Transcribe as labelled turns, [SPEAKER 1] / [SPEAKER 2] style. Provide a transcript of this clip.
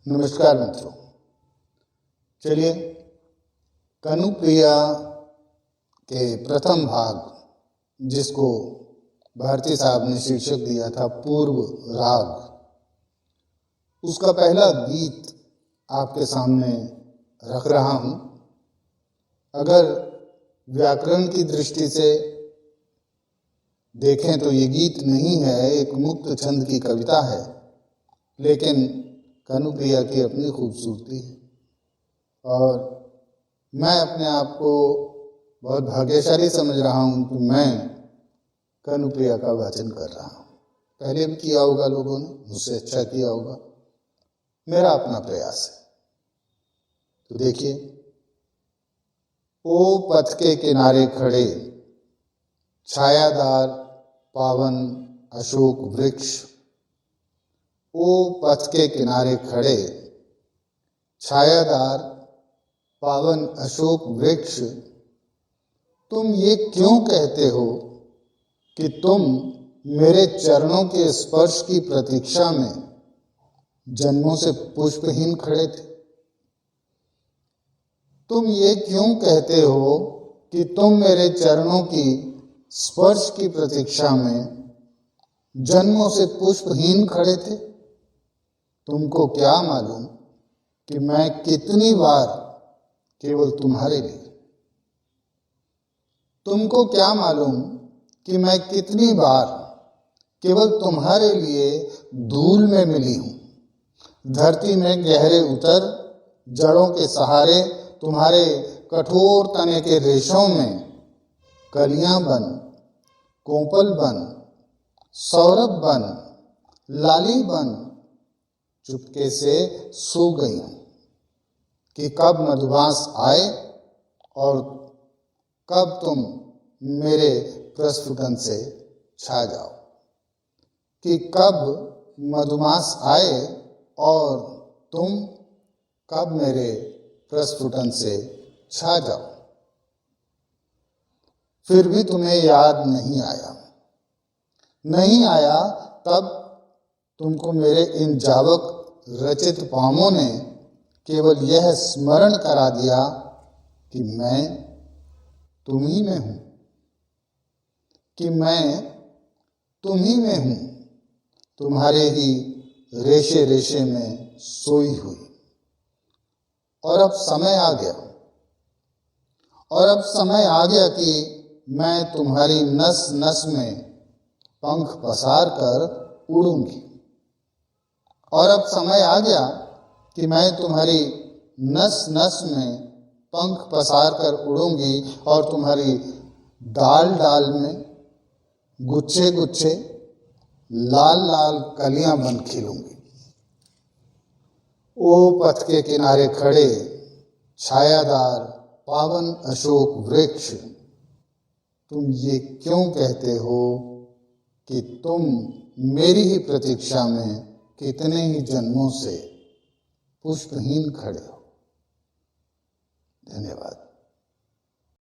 [SPEAKER 1] नमस्कार मित्रों, चलिए कनुप्रिया के प्रथम भाग जिसको भारती साहब ने शीर्षक दिया था पूर्व राग, उसका पहला गीत आपके सामने रख रहा हूँ। अगर व्याकरण की दृष्टि से देखें तो ये गीत नहीं है, एक मुक्त छंद की कविता है, लेकिन कनुप्रिया की अपनी खूबसूरती है और मैं अपने आप को बहुत भाग्यशाली समझ रहा हूँ कि मैं कनुप्रिया का वाचन कर रहा हूँ। पहले भी किया होगा लोगों ने, मुझसे अच्छा किया होगा, मेरा अपना प्रयास है। तो देखिए, ओ पथ के किनारे खड़े छायादार पावन अशोक वृक्ष, ओ पथ के किनारे खड़े छायादार पावन अशोक वृक्ष, तुम ये क्यों कहते हो कि तुम मेरे चरणों के स्पर्श की प्रतीक्षा में जन्मों से पुष्पहीन खड़े थे। तुम ये क्यों कहते हो कि तुम मेरे चरणों की स्पर्श की प्रतीक्षा में जन्मों से पुष्पहीन खड़े थे। तुमको क्या मालूम कि मैं कितनी बार केवल तुम्हारे लिए, तुमको क्या मालूम कि मैं कितनी बार केवल तुम्हारे लिए धूल में मिली हूँ। धरती में गहरे उतर जड़ों के सहारे तुम्हारे कठोर तने के रेशों में कलियां बन, कोपल बन, सौरभ बन, लाली बन चुपके से सो गई हूँ कि कब मधुमास आए और कब तुम मेरे प्रस्फुटन से छा जाओ, कि कब मधुमास आए और तुम कब मेरे प्रस्फुटन से छा जाओ। फिर भी तुम्हें याद नहीं आया, नहीं आया तब तुमको मेरे इन जावक रचित पामों ने केवल यह स्मरण करा दिया कि मैं तुम ही में हूँ, कि मैं तुम ही में हूँ, तुम्हारे ही रेशे रेशे में सोई हुई। और अब समय आ गया, और अब समय आ गया कि मैं तुम्हारी नस नस में पंख पसार कर उड़ूंगी। और अब समय आ गया कि मैं तुम्हारी नस नस में पंख पसार कर उड़ूंगी और तुम्हारी डाल डाल में गुच्छे गुच्छे लाल लाल कलियां बन खिलूंगी। ओ पथ के किनारे खड़े छायादार पावन अशोक वृक्ष, तुम ये क्यों कहते हो कि तुम मेरी ही प्रतीक्षा में कितने ही जन्मों से पुष्पहीन खड़े हो। धन्यवाद।